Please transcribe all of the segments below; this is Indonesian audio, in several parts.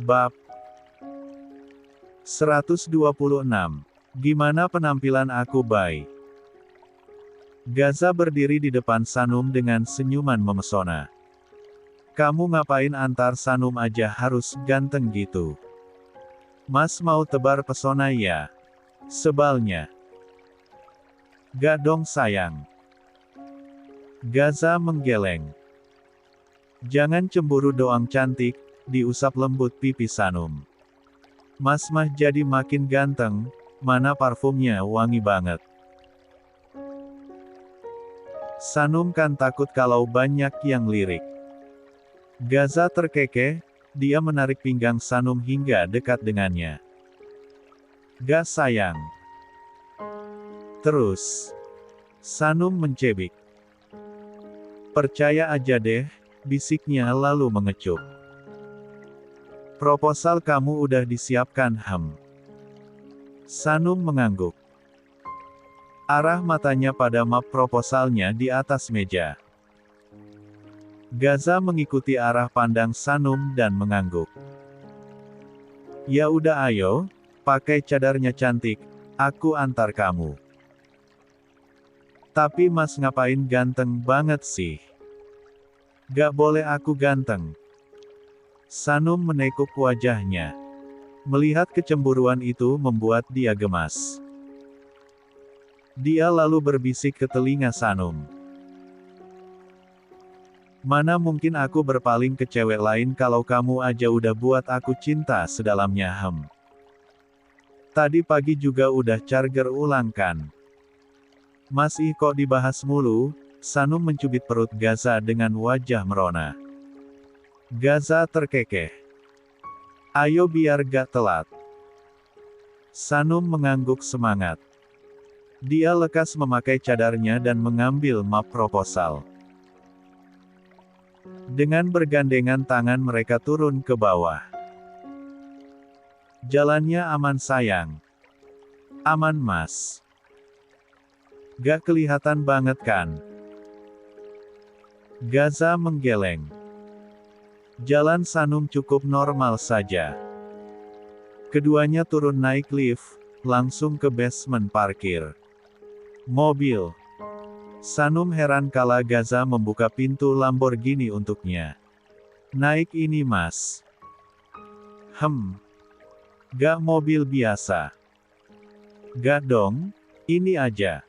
Bab 126. Gimana penampilan aku, Bay? Gaza berdiri di depan Sanum dengan senyuman memesona. Kamu ngapain antar Sanum aja harus ganteng gitu? Mas mau tebar pesona ya? Sebalnya. Gak dong sayang. Gaza menggeleng. Jangan cemburu doang cantik, diusap lembut pipi Sanum. Mas mah jadi makin ganteng, mana parfumnya wangi banget. Sanum kan takut kalau banyak yang lirik. Gaza terkekeh, dia menarik pinggang Sanum hingga dekat dengannya. Gak sayang. Terus. Sanum mencebik. Percaya aja deh, bisiknya lalu mengecup. Proposal kamu udah disiapkan, Sanum mengangguk. Arah matanya pada map proposalnya di atas meja. Gaza mengikuti arah pandang Sanum dan mengangguk. Ya udah ayo, pakai cadarnya cantik, aku antar kamu. Tapi mas ngapain ganteng banget sih? Gak boleh aku ganteng. Sanum menekuk wajahnya. Melihat kecemburuan itu membuat dia gemas. Dia lalu berbisik ke telinga Sanum. Mana mungkin aku berpaling ke cewek lain kalau kamu aja udah buat aku cinta sedalamnya, Tadi pagi juga udah charger ulang kan? Masih kok dibahas mulu? Sanum mencubit perut Gaza dengan wajah merona. Gaza terkekeh. Ayo biar gak telat. Sanum mengangguk semangat. Dia lekas memakai cadarnya dan mengambil map proposal. Dengan bergandengan tangan mereka turun ke bawah. Jalannya aman sayang. Aman mas. Gak kelihatan banget kan? Gaza menggeleng. Jalan Sanum cukup normal saja. Keduanya turun naik lift, langsung ke basement parkir mobil. Sanum heran kala Gaza membuka pintu Lamborghini untuknya. Naik ini mas. Gak mobil biasa. Gak dong, ini aja.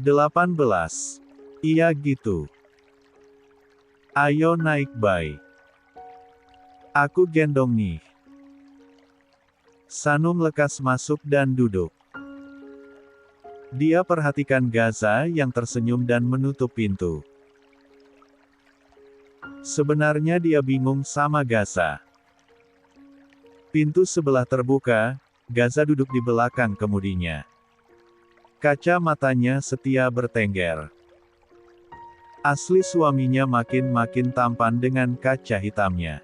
18. Iya gitu. Ayo naik Bay. Aku gendong nih. Sanum lekas masuk dan duduk. Dia perhatikan Gaza yang tersenyum dan menutup pintu. Sebenarnya dia bingung sama Gaza. Pintu sebelah terbuka, Gaza duduk di belakang kemudinya. Kaca matanya setia bertengger. Asli suaminya makin tampan dengan kaca hitamnya.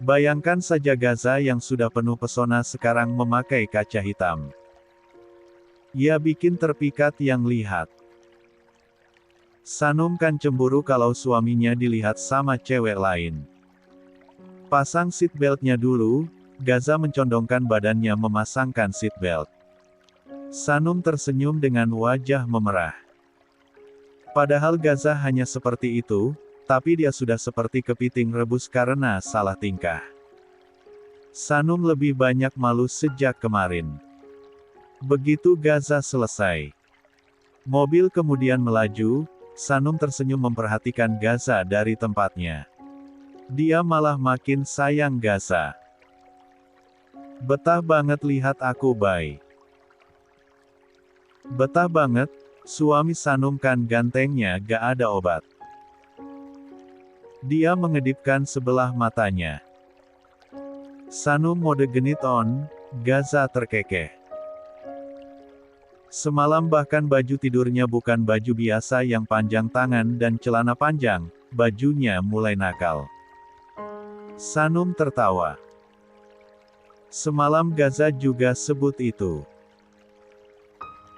Bayangkan saja Gaza yang sudah penuh pesona sekarang memakai kaca hitam. Ya bikin terpikat yang lihat. Sanum kan cemburu kalau suaminya dilihat sama cewek lain. Pasang seatbeltnya dulu, Gaza mencondongkan badannya memasangkan seatbelt. Sanum tersenyum dengan wajah memerah. Padahal Gaza hanya seperti itu, tapi dia sudah seperti kepiting rebus karena salah tingkah. Sanum lebih banyak malu sejak kemarin. Begitu Gaza selesai. Mobil kemudian melaju, Sanum tersenyum memperhatikan Gaza dari tempatnya. Dia malah makin sayang Gaza. Betah banget lihat aku Bay. Betah banget, suami Sanum kan gantengnya gak ada obat. Dia mengedipkan sebelah matanya. Sanum mode genit on, Gaza terkekeh. Semalam bahkan baju tidurnya bukan baju biasa yang panjang tangan dan celana panjang, bajunya mulai nakal. Sanum tertawa. Semalam Gaza juga sebut itu.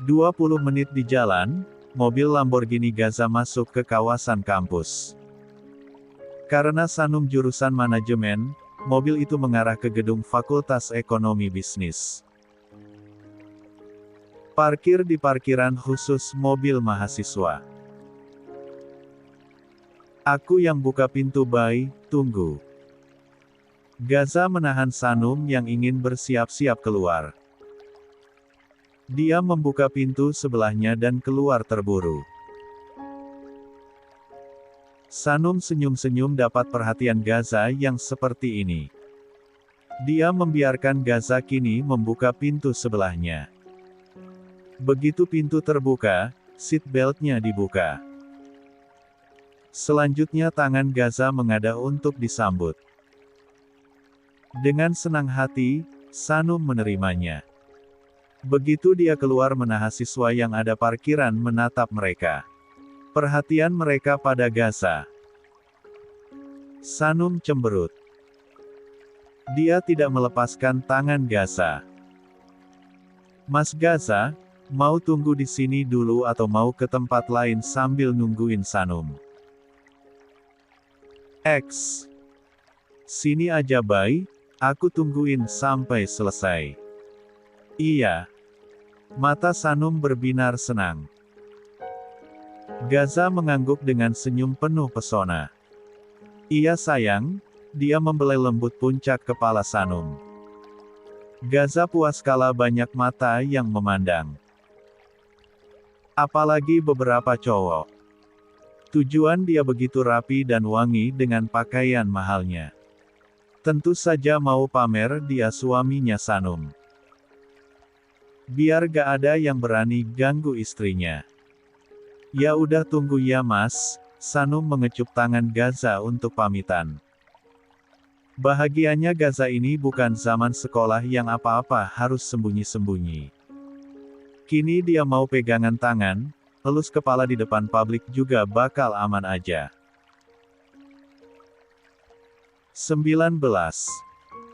20 menit di jalan, mobil Lamborghini Gaza masuk ke kawasan kampus. Karena Sanum jurusan manajemen, mobil itu mengarah ke gedung Fakultas Ekonomi Bisnis. Parkir di parkiran khusus mobil mahasiswa. Aku yang buka pintu, Bay, tunggu. Gaza menahan Sanum yang ingin bersiap-siap keluar. Dia membuka pintu sebelahnya dan keluar terburu. Sanum senyum-senyum dapat perhatian Gaza yang seperti ini. Dia membiarkan Gaza kini membuka pintu sebelahnya. Begitu pintu terbuka, seat belt-nya dibuka. Selanjutnya tangan Gaza mengadah untuk disambut. Dengan senang hati, Sanum menerimanya. Begitu dia keluar, mahasiswa yang ada parkiran menatap mereka. Perhatian mereka pada Gaza. Sanum cemberut. Dia tidak melepaskan tangan Gaza. Mas Gaza, mau tunggu di sini dulu atau mau ke tempat lain sambil nungguin Sanum? X. Sini aja, Bay, aku tungguin sampai selesai. Iya. Mata Sanum berbinar senang. Gaza mengangguk dengan senyum penuh pesona. Iya sayang, dia membelai lembut puncak kepala Sanum. Gaza puas kala banyak mata yang memandang. Apalagi beberapa cowok. Tujuan dia begitu rapi dan wangi dengan pakaian mahalnya. Tentu saja mau pamer dia suaminya Sanum. Biar gak ada yang berani ganggu istrinya. Ya udah tunggu ya Mas, Sanum mengecup tangan Gaza untuk pamitan. Bahagianya Gaza ini bukan zaman sekolah yang apa-apa harus sembunyi-sembunyi. Kini dia mau pegangan tangan, elus kepala di depan publik juga bakal aman aja. 19.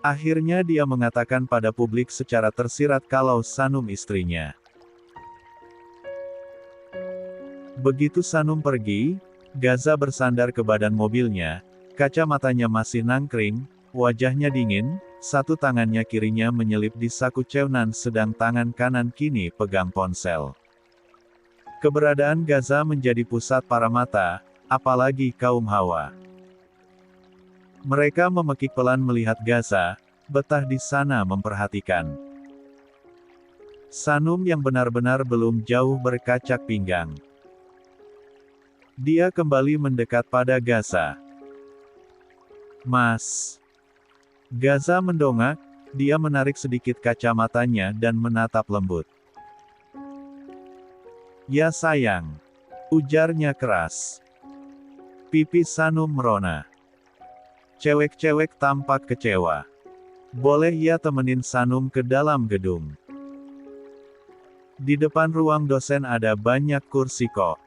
Akhirnya dia mengatakan pada publik secara tersirat kalau Sanum istrinya. Begitu Sanum pergi, Gaza bersandar ke badan mobilnya, kaca matanya masih nangkring, wajahnya dingin, satu tangannya kirinya menyelip di saku ceonan sedang tangan kanan kini pegang ponsel. Keberadaan Gaza menjadi pusat para mata, apalagi kaum hawa. Mereka memekik pelan melihat Gaza, betah di sana memperhatikan. Sanum yang benar-benar belum jauh berkacak pinggang. Dia kembali mendekat pada Gaza. Mas. Gaza mendongak, dia menarik sedikit kacamatanya dan menatap lembut. Ya sayang. Ujarnya keras. Pipi Sanum merona. Cewek-cewek tampak kecewa. Boleh ya temenin Sanum ke dalam gedung? Di depan ruang dosen ada banyak kursi kok.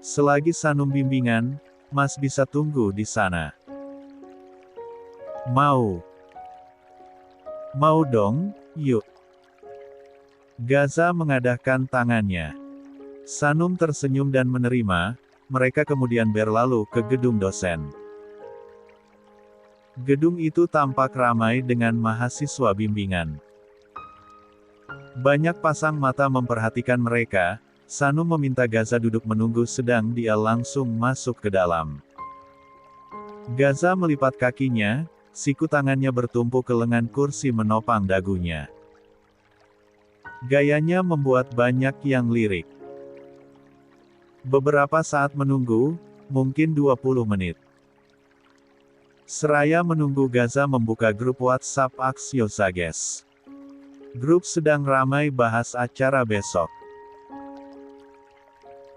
Selagi Sanum bimbingan, Mas bisa tunggu di sana. Mau. Mau dong, yuk. Gaza mengadahkan tangannya. Sanum tersenyum dan menerima, mereka kemudian berlalu ke gedung dosen. Gedung itu tampak ramai dengan mahasiswa bimbingan. Banyak pasang mata memperhatikan mereka. Sanum meminta Gaza duduk menunggu sedang dia langsung masuk ke dalam. Gaza melipat kakinya, siku tangannya bertumpu ke lengan kursi menopang dagunya. Gayanya membuat banyak yang lirik. Beberapa saat menunggu, mungkin 20 menit. Seraya menunggu Gaza membuka grup WhatsApp Aksio Zages. Grup sedang ramai bahas acara besok.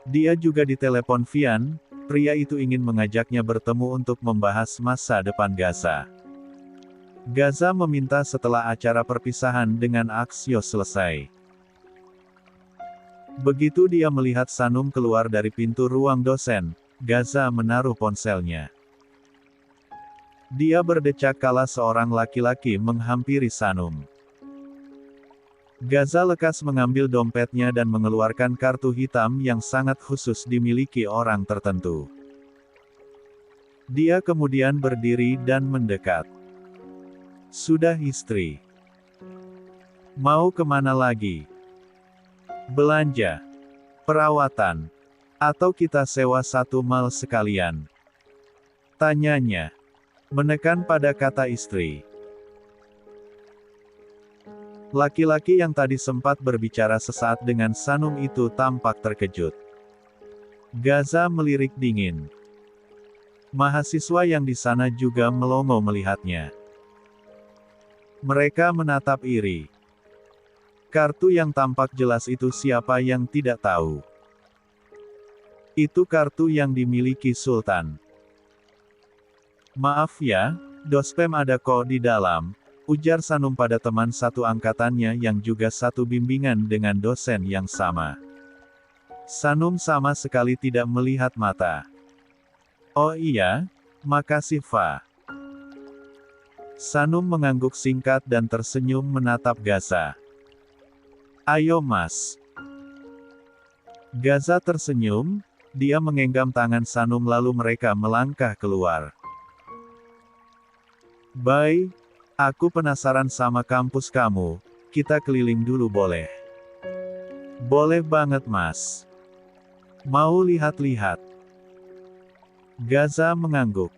Dia juga ditelepon Vian, pria itu ingin mengajaknya bertemu untuk membahas masa depan Gaza. Gaza meminta setelah acara perpisahan dengan Aksio selesai. Begitu dia melihat Sanum keluar dari pintu ruang dosen, Gaza menaruh ponselnya. Dia berdecak kala seorang laki-laki menghampiri Sanum. Gaza lekas mengambil dompetnya dan mengeluarkan kartu hitam yang sangat khusus dimiliki orang tertentu. Dia kemudian berdiri dan mendekat. Sudah istri. Mau kemana lagi? Belanja. Perawatan. Atau kita sewa satu mal sekalian? Tanyanya. Menekan pada kata istri. Laki-laki yang tadi sempat berbicara sesaat dengan Sanum itu tampak terkejut. Gaza melirik dingin. Mahasiswa yang di sana juga melongo melihatnya. Mereka menatap iri. Kartu yang tampak jelas itu siapa yang tidak tahu? Itu kartu yang dimiliki Sultan. Maaf ya, Dospem ada kok di dalam, ujar Sanum pada teman satu angkatannya yang juga satu bimbingan dengan dosen yang sama. Sanum sama sekali tidak melihat mata. Oh iya, makasih Fa. Sanum mengangguk singkat dan tersenyum menatap Gaza. Ayo Mas. Gaza tersenyum, dia menggenggam tangan Sanum lalu mereka melangkah keluar. Bye, aku penasaran sama kampus kamu, kita keliling dulu boleh? Boleh banget Mas. Mau lihat-lihat? Gaza mengangguk.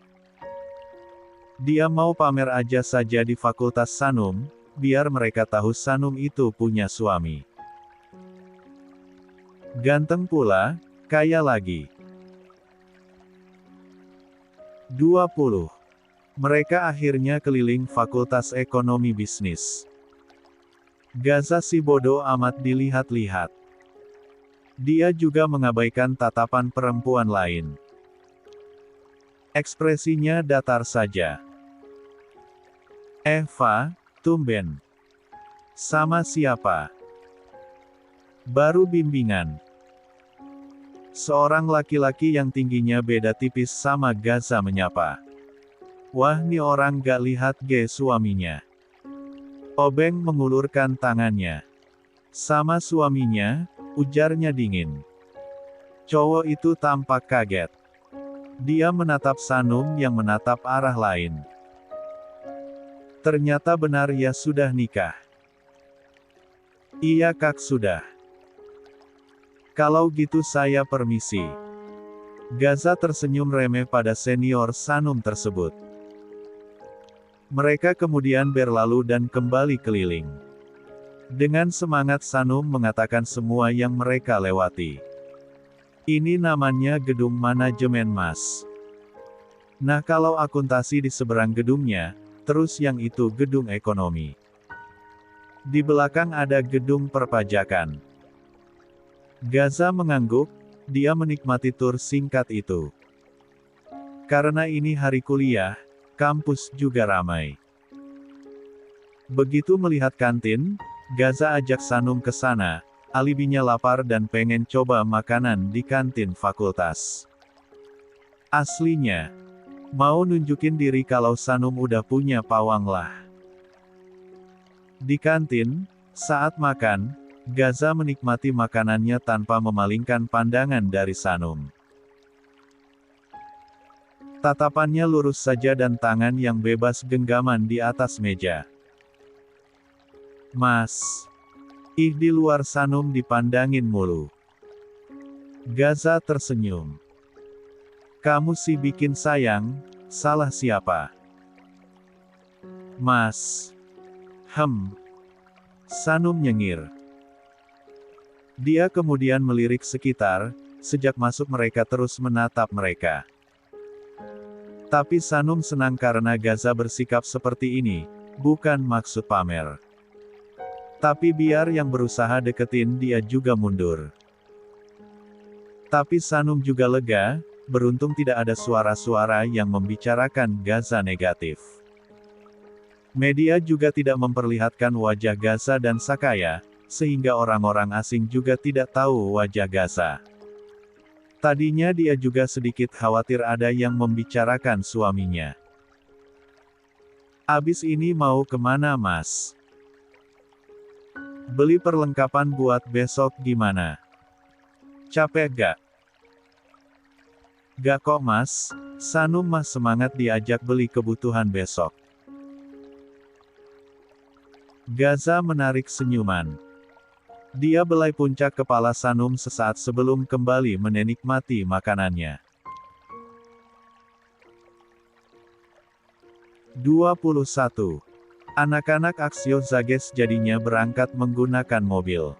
Dia mau pamer aja saja di fakultas Sanum, biar mereka tahu Sanum itu punya suami. Ganteng pula, kaya lagi. 20. Mereka akhirnya keliling Fakultas Ekonomi Bisnis. Gaza si bodoh amat dilihat-lihat. Dia juga mengabaikan tatapan perempuan lain. Ekspresinya datar saja. Eva, tumben. Sama siapa? Baru bimbingan. Seorang laki-laki yang tingginya beda tipis sama Gaza menyapa. Wah nih orang gak lihat ge suaminya. Obeng mengulurkan tangannya. Sama suaminya, ujarnya dingin. Cowok itu tampak kaget. Dia menatap Sanum yang menatap arah lain. Ternyata benar ya sudah nikah. Iya kak sudah. Kalau gitu saya permisi. Gaza tersenyum remeh pada senior Sanum tersebut. Mereka kemudian berlalu dan kembali keliling. Dengan semangat Sanum mengatakan semua yang mereka lewati. Ini namanya gedung manajemen Mas. Nah kalau akuntansi di seberang gedungnya, terus yang itu gedung ekonomi. Di belakang ada gedung perpajakan. Gaza mengangguk, dia menikmati tur singkat itu. Karena ini hari kuliah, kampus juga ramai. Begitu melihat kantin, Gaza ajak Sanum ke sana, alibinya lapar dan pengen coba makanan di kantin fakultas. Aslinya, mau nunjukin diri kalau Sanum udah punya pawang lah. Di kantin, saat makan, Gaza menikmati makanannya tanpa memalingkan pandangan dari Sanum. Tatapannya lurus saja dan tangan yang bebas genggaman di atas meja. Mas. Ih di luar Sanum dipandangin mulu. Gaza tersenyum. Kamu sih bikin sayang, salah siapa? Mas. Sanum nyengir. Dia kemudian melirik sekitar, sejak masuk mereka terus menatap mereka. Tapi Sanum senang karena Gaza bersikap seperti ini, bukan maksud pamer. Tapi biar yang berusaha deketin dia juga mundur. Tapi Sanum juga lega, beruntung tidak ada suara-suara yang membicarakan Gaza negatif. Media juga tidak memperlihatkan wajah Gaza dan Sakaya, sehingga orang-orang asing juga tidak tahu wajah Gaza. Tadinya dia juga sedikit khawatir ada yang membicarakan suaminya. Abis ini mau kemana Mas? Beli perlengkapan buat besok gimana? Capek gak? Gak kok mas, Sanum mah semangat diajak beli kebutuhan besok. Gaza menarik senyuman. Dia belai puncak kepala Sanum sesaat sebelum kembali menikmati makanannya. 21. Anak-anak Aksio Zages jadinya berangkat menggunakan mobil.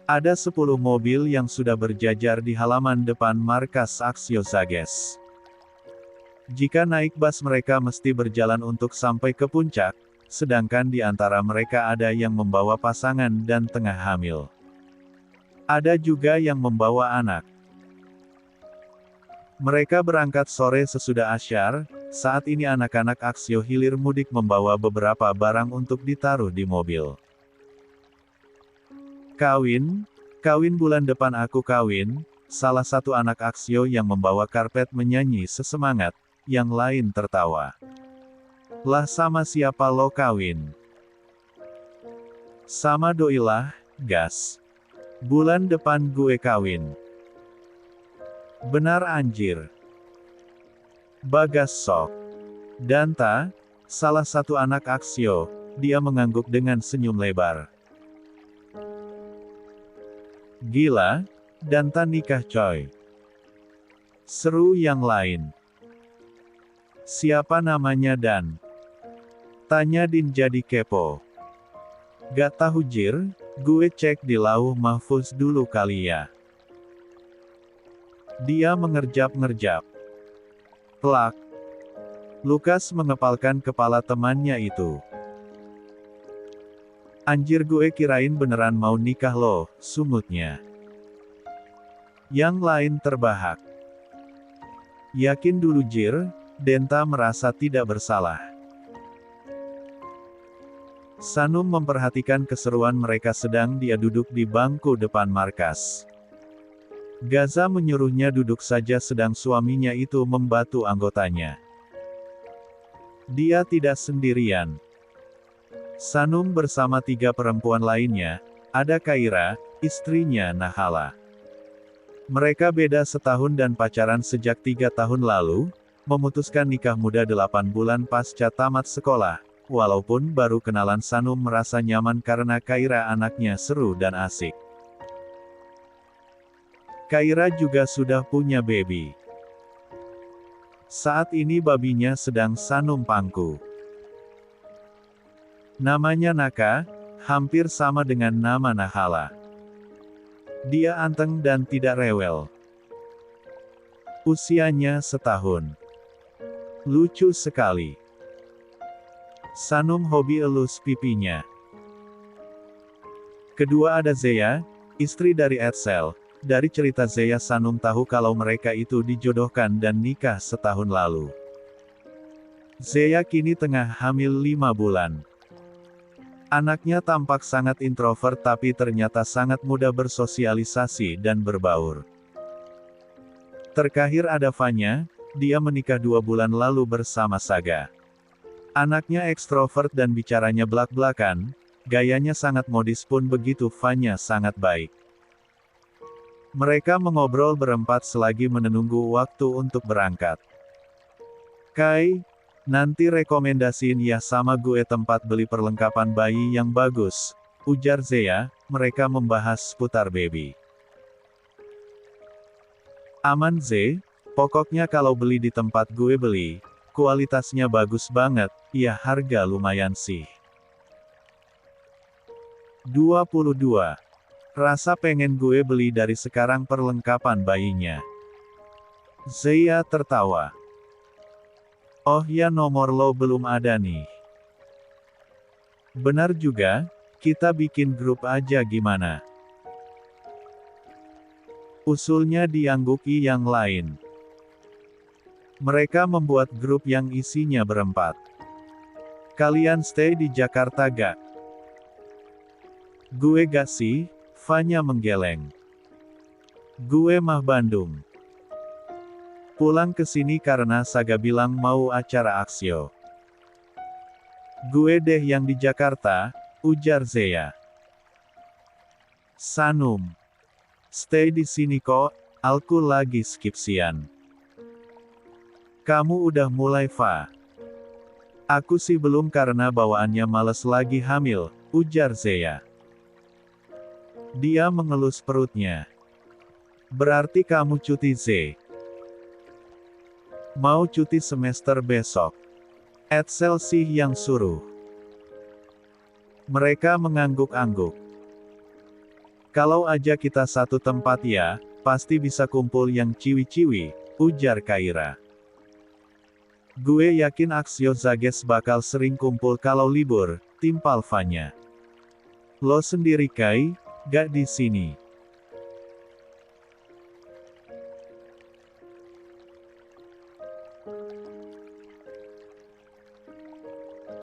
Ada 10 mobil yang sudah berjajar di halaman depan markas Aksio Zages. Jika naik bus mereka mesti berjalan untuk sampai ke puncak, sedangkan di antara mereka ada yang membawa pasangan dan tengah hamil. Ada juga yang membawa anak. Mereka berangkat sore sesudah asyar. Saat ini anak-anak Aksio hilir mudik membawa beberapa barang untuk ditaruh di mobil. Kawin bulan depan aku kawin, salah satu anak Aksio yang membawa karpet menyanyi sesemangat, yang lain tertawa. Lah sama siapa lo kawin? Sama doi lah, gas. Bulan depan gue kawin. Benar anjir. Bagas sok. Danta, salah satu anak Aksio, dia mengangguk dengan senyum lebar. Gila, Danta nikah coy. Seru yang lain. Siapa namanya Dan? Tanya Din jadi kepo. Gak tahu jir, gue cek di Lauh Mahfuz dulu kali ya. Dia mengerjap-ngerjap. Plak. Lukas mengepalkan kepala temannya itu. Anjir gue kirain beneran mau nikah loh, sumutnya. Yang lain terbahak. Yakin dulu jir, Denta merasa tidak bersalah. Sanum memperhatikan keseruan mereka sedang dia duduk di bangku depan markas. Gaza menyuruhnya duduk saja sedang suaminya itu membantu anggotanya. Dia tidak sendirian. Sanum bersama 3 perempuan lainnya, ada Kaira, istrinya Nahala. Mereka beda setahun dan pacaran sejak 3 tahun lalu, memutuskan nikah muda 8 bulan pasca tamat sekolah. Walaupun baru kenalan Sanum merasa nyaman karena Kaira anaknya seru dan asik. Kaira juga sudah punya baby. Saat ini babinya sedang Sanum pangku. Namanya Naka, hampir sama dengan nama Nahala. Dia anteng dan tidak rewel. Usianya setahun. Lucu sekali. Sanum hobi elus pipinya. Kedua ada Zeya, istri dari Edsel. Dari cerita Zeya Sanum tahu kalau mereka itu dijodohkan dan nikah setahun lalu. Zeya kini tengah hamil 5 bulan. Anaknya tampak sangat introvert tapi ternyata sangat mudah bersosialisasi dan berbaur. Terakhir ada Vanya, dia menikah 2 bulan lalu bersama Saga. Anaknya ekstrovert dan bicaranya blak-blakan, gayanya sangat modis pun begitu Vanya sangat baik. Mereka mengobrol berempat selagi menunggu waktu untuk berangkat. Kai, nanti rekomendasiin ya sama gue tempat beli perlengkapan bayi yang bagus, ujar Zeya, mereka membahas seputar baby. Aman Z, pokoknya kalau beli di tempat gue beli, kualitasnya bagus banget, ya harga lumayan sih. 22. Rasa pengen gue beli dari sekarang perlengkapan bayinya. Zeya tertawa. Oh ya nomor lo belum ada nih. Benar juga, kita bikin grup aja gimana? Usulnya diangguki yang lain. Mereka membuat grup yang isinya berempat. Kalian stay di Jakarta gak? Gue gak sih, Vanya menggeleng. Gue mah Bandung. Pulang ke sini karena Saga bilang mau acara Aksio. Gue deh yang di Jakarta, ujar Zeya. Sanum. Stay di sini kok, aku lagi skripsian. Kamu udah mulai, Fa? Aku sih belum karena bawaannya males lagi hamil, ujar Zeya. Dia mengelus perutnya. Berarti kamu cuti, Ze? Mau cuti semester besok. Edsel sih yang suruh. Mereka mengangguk-angguk. Kalau aja kita satu tempat ya, pasti bisa kumpul yang ciwi-ciwi, ujar Kaira. Gue yakin Aksio Zages bakal sering kumpul kalau libur, timpal Fanya. Lo sendiri Kai, gak di sini.